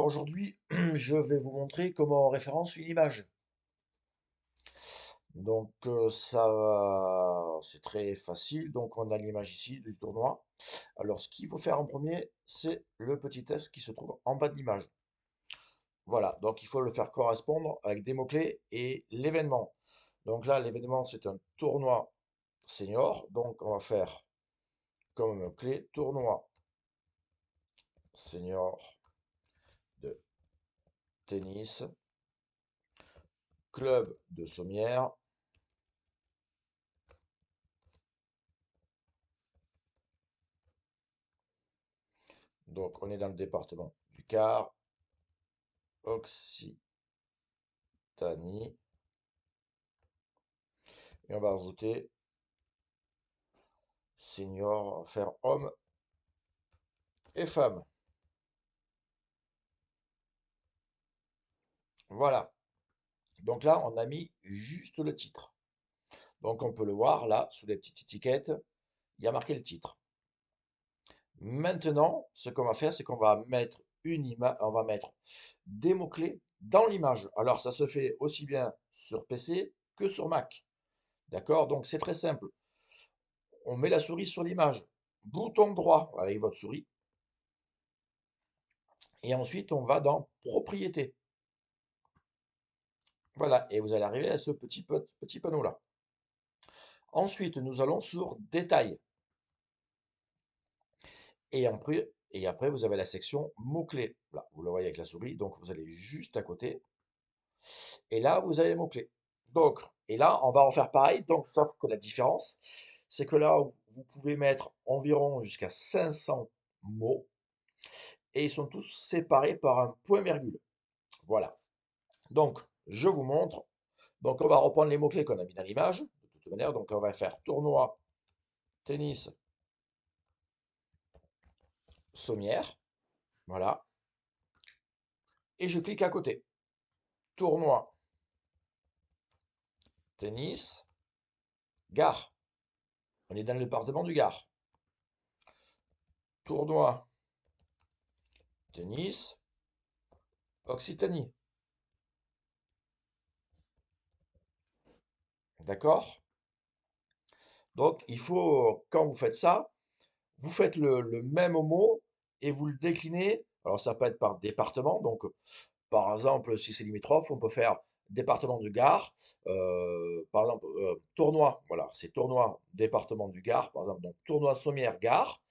Alors aujourd'hui, je vais vous montrer comment on référence une image. Donc c'est très facile. Donc on a l'image ici du tournoi. Alors ce qu'il faut faire en premier, c'est le petit test qui se trouve en bas de l'image. Voilà, donc il faut le faire correspondre avec des mots-clés et l'événement. Donc là, l'événement, c'est un tournoi senior. Donc on va faire comme mot-clé tournoi senior de tennis, club de Sommières. Donc, on est dans le département du Gard, Occitanie. Et on va ajouter senior, faire homme et femme. Voilà. Donc là, on a mis juste le titre. Donc, on peut le voir là, sous les petites étiquettes, il y a marqué le titre. Maintenant, ce qu'on va faire, c'est qu'on va mettre une image, on va mettre des mots-clés dans l'image. Alors, ça se fait aussi bien sur PC que sur Mac. D'accord? Donc, c'est très simple. On met la souris sur l'image. Bouton droit avec votre souris. Et ensuite, on va dans Propriétés. Voilà, et vous allez arriver à ce petit panneau-là. Ensuite, nous allons sur Détails. Et après, vous avez la section mots-clés. Là, vous le voyez avec la souris, donc vous allez juste à côté. Et là, vous avez les mots-clés. Donc, et là, on va en faire pareil, donc sauf que la différence, c'est que là, vous pouvez mettre environ jusqu'à 500 mots, et ils sont tous séparés par un point-virgule. Voilà. Donc, je vous montre. Donc, on va reprendre les mots-clés qu'on a mis dans l'image, de toute manière. Donc, on va faire tournoi, tennis, sommière. Voilà. Et je clique à côté. Tournoi, tennis, Gard. On est dans le département du Gard. Tournoi, tennis, Occitanie. D'accord? Donc, il faut, quand vous faites ça, vous faites le même mot et vous le déclinez. Alors, ça peut être par département. Donc, par exemple, si c'est limitrophe, on peut faire département du Gard. Par exemple, tournoi, voilà, c'est tournoi département du Gard, par exemple. Donc, tournoi Sommière Gard,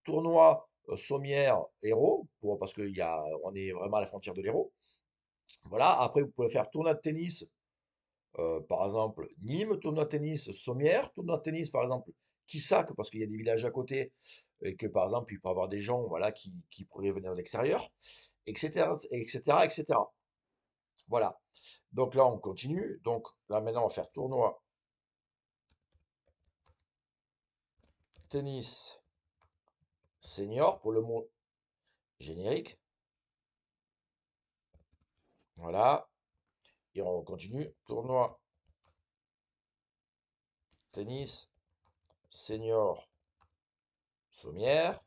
tournoi Sommière Hérault, parce on est vraiment à la frontière de l'Hérault. Voilà, après, vous pouvez faire tournoi de tennis, par exemple, Nîmes, tournoi de tennis Sommière, tournoi de tennis, par exemple, Quissac, parce qu'il y a des villages à côté, et que, par exemple, il peut y avoir des gens, voilà, qui pourraient venir de l'extérieur, etc., etc., etc. Voilà. Donc là, on continue. Donc là, maintenant, on va faire tournoi tennis senior pour le mot générique. Voilà. Et on continue. Tournoi tennis senior sommière.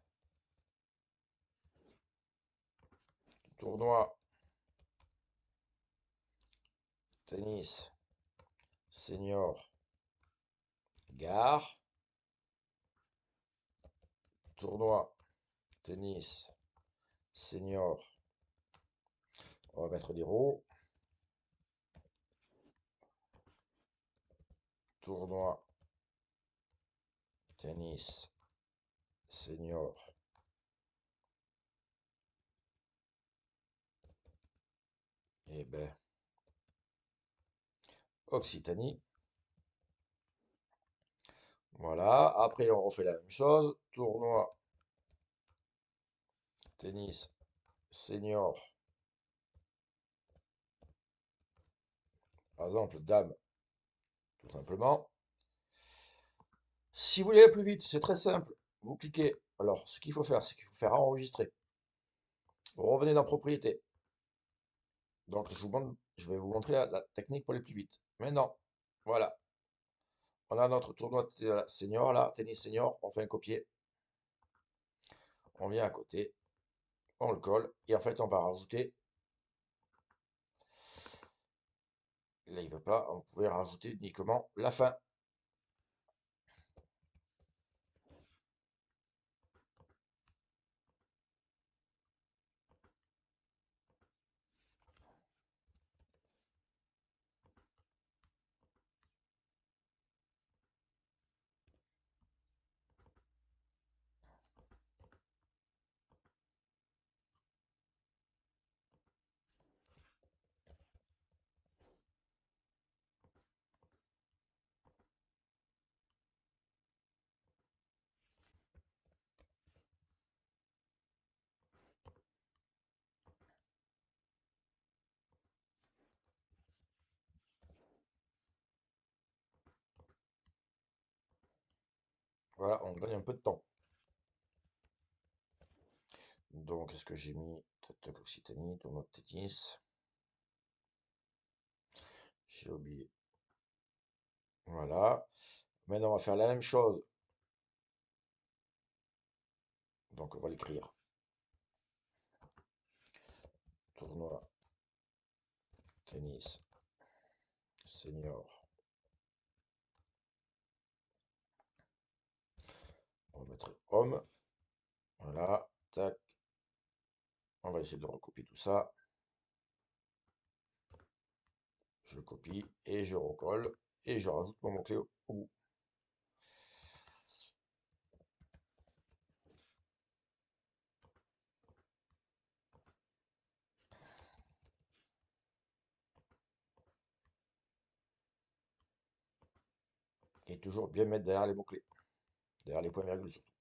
Tournoi tennis senior Gard. Tournoi tennis senior. On va mettre des roues. Tournoi tennis senior. Eh ben, Occitanie. Voilà. Après, on refait la même chose. Tournoi tennis senior. Par exemple, dame, tout simplement. Si vous voulez aller plus vite, c'est très simple. Vous cliquez. Alors, ce qu'il faut faire, c'est qu'il faut faire enregistrer. Vous revenez dans propriété. Donc, je vais vous montrer la technique pour aller plus vite. Maintenant, voilà. On a notre tournoi senior là, tennis senior. On fait un copier. On vient à côté. on le colle, et en fait, on va rajouter, là, il veut pas, on pouvait rajouter uniquement la fin. Voilà, on gagne un peu de temps. Donc, est-ce que j'ai mis Occitanie, tournoi de tennis? J'ai oublié. Voilà. Maintenant, on va faire la même chose. Donc, on va l'écrire. Tournoi tennis senior. On va mettre homme. Voilà. Tac. On va essayer de recopier tout ça. Je copie et je recolle. Et je rajoute mon mot-clé au bout. Et toujours bien mettre derrière les mots-clés. Derrière les points virgules surtout.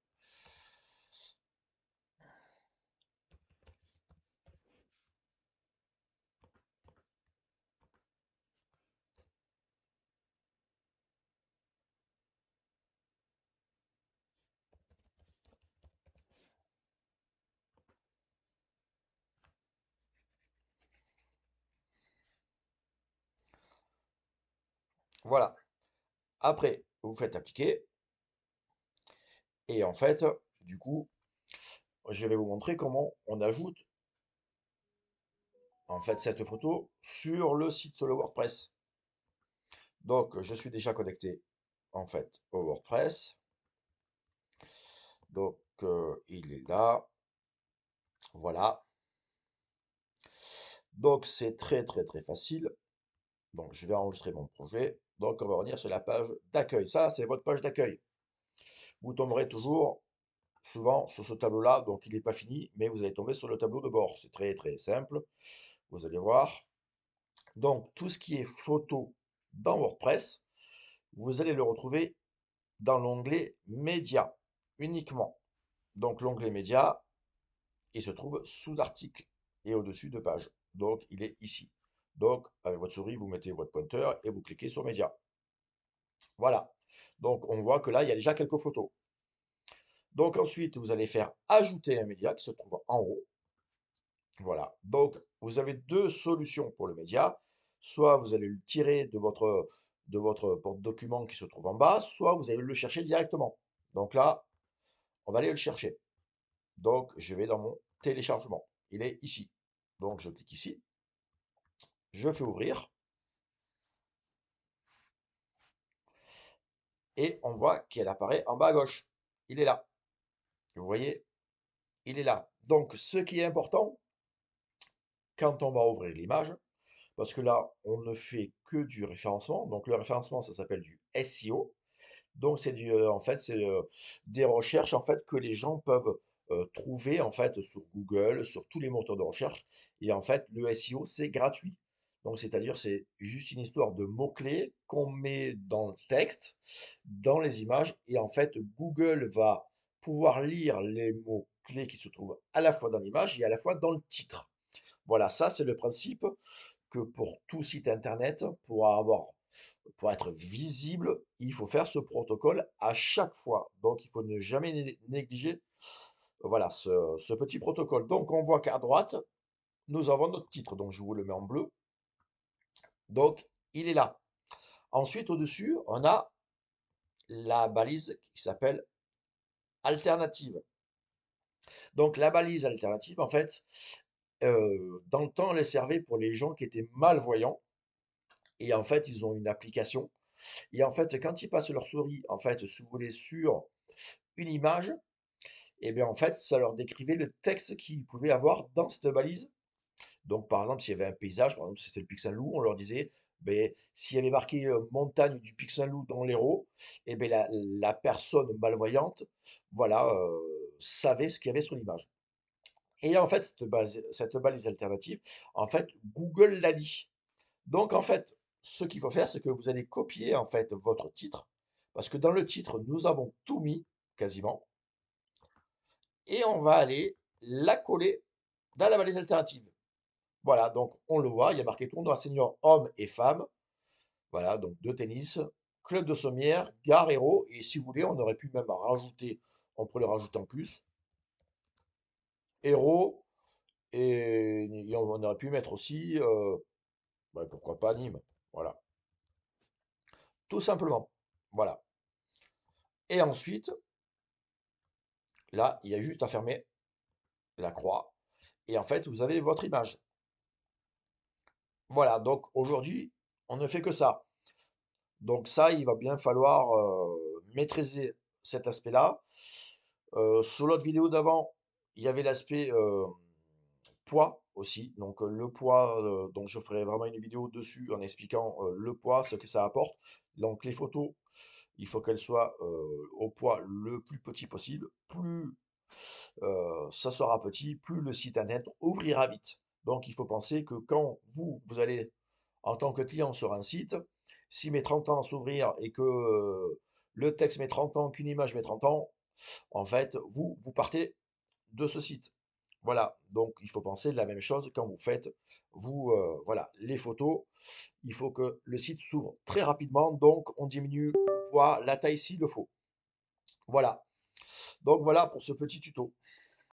Voilà. Après, vous faites appliquer. Et en fait, du coup, je vais vous montrer comment on ajoute en fait cette photo sur le site, sur le WordPress. Donc, je suis déjà connecté en fait au WordPress. Donc, il est là. Voilà. Donc, c'est très très très facile. Donc, je vais enregistrer mon projet. Donc, on va revenir sur la page d'accueil. Ça, c'est votre page d'accueil. Vous tomberez toujours souvent sur ce tableau-là. Donc, il n'est pas fini, mais vous allez tomber sur le tableau de bord. C'est très très simple. Vous allez voir. Donc, tout ce qui est photo dans WordPress, vous allez le retrouver dans l'onglet Médias uniquement. Donc, l'onglet Médias, il se trouve sous article et au-dessus de page. Donc, il est ici. Donc, avec votre souris, vous mettez votre pointeur et vous cliquez sur Médias. Voilà. Donc, on voit que là, il y a déjà quelques photos. Donc, ensuite, vous allez faire ajouter un média qui se trouve en haut. Voilà. Donc, vous avez deux solutions pour le média. Soit vous allez le tirer de votre porte-document qui se trouve en bas, soit vous allez le chercher directement. Donc là, on va aller le chercher. Donc, je vais dans mon téléchargement. Il est ici. Donc, je clique ici. Je fais ouvrir. Et on voit qu'il apparaît en bas à gauche. Il est là. Vous voyez, il est là. Donc, ce qui est important, quand on va ouvrir l'image, parce que là, on ne fait que du référencement. Donc, le référencement, ça s'appelle du SEO. Donc, en fait, c'est des recherches en fait que les gens peuvent trouver en fait sur Google, sur tous les moteurs de recherche. Et en fait, le SEO, c'est gratuit. Donc, c'est-à-dire, c'est juste une histoire de mots-clés qu'on met dans le texte, dans les images, et en fait, Google va pouvoir lire les mots-clés qui se trouvent à la fois dans l'image et à la fois dans le titre. Voilà, ça, c'est le principe que pour tout site internet, pour être visible, il faut faire ce protocole à chaque fois. Donc, il faut ne jamais négliger, voilà, ce petit protocole. Donc, on voit qu'à droite, nous avons notre titre. Donc, je vous le mets en bleu. Donc, il est là. Ensuite, au-dessus, on a la balise qui s'appelle alternative. Donc la balise alternative, en fait, dans le temps, elle servait pour les gens qui étaient malvoyants et en fait, ils ont une application et en fait, quand ils passent leur souris, en fait, si vous voulez, sur une image, et bien en fait, ça leur décrivait le texte qu'ils pouvaient avoir dans cette balise. Donc, par exemple, s'il y avait un paysage, par exemple, si c'était le Picsou, on leur disait, ben, s'il y avait marqué montagne du Picsou dans l'Hérault, et ben, la personne malvoyante, voilà, savait ce qu'il y avait sur l'image. Et en fait, cette balise alternative, en fait, Google l'a dit. Donc, en fait, ce qu'il faut faire, c'est que vous allez copier, en fait, votre titre, parce que dans le titre, nous avons tout mis, quasiment, et on va aller la coller dans la balise alternative. Voilà, donc on le voit, il y a marqué tournoi senior hommes et femmes. Voilà, donc de tennis, club de sommière, gare héros. Et si vous voulez, on aurait pu même rajouter, on pourrait le rajouter en plus, héros. Et on aurait pu mettre aussi, bah, pourquoi pas Nîmes. Voilà, tout simplement. Voilà. Et ensuite, là, il y a juste à fermer la croix. Et en fait, vous avez votre image. Voilà, donc aujourd'hui, on ne fait que ça. Donc ça, il va bien falloir maîtriser cet aspect-là. Sur l'autre vidéo d'avant, il y avait l'aspect poids aussi. Donc le poids, donc je ferai vraiment une vidéo dessus en expliquant le poids, ce que ça apporte. Donc les photos, il faut qu'elles soient au poids le plus petit possible. Plus ça sera petit, plus le site internet ouvrira vite. Donc il faut penser que quand vous allez en tant que client sur un site, s'il met 30 ans à s'ouvrir et que le texte met 30 ans, qu'une image met 30 ans, en fait, vous partez de ce site. Voilà, donc il faut penser de la même chose quand vous faites, voilà, les photos. Il faut que le site s'ouvre très rapidement, donc on diminue le poids, la taille s'il le faut. Voilà, donc voilà pour ce petit tuto.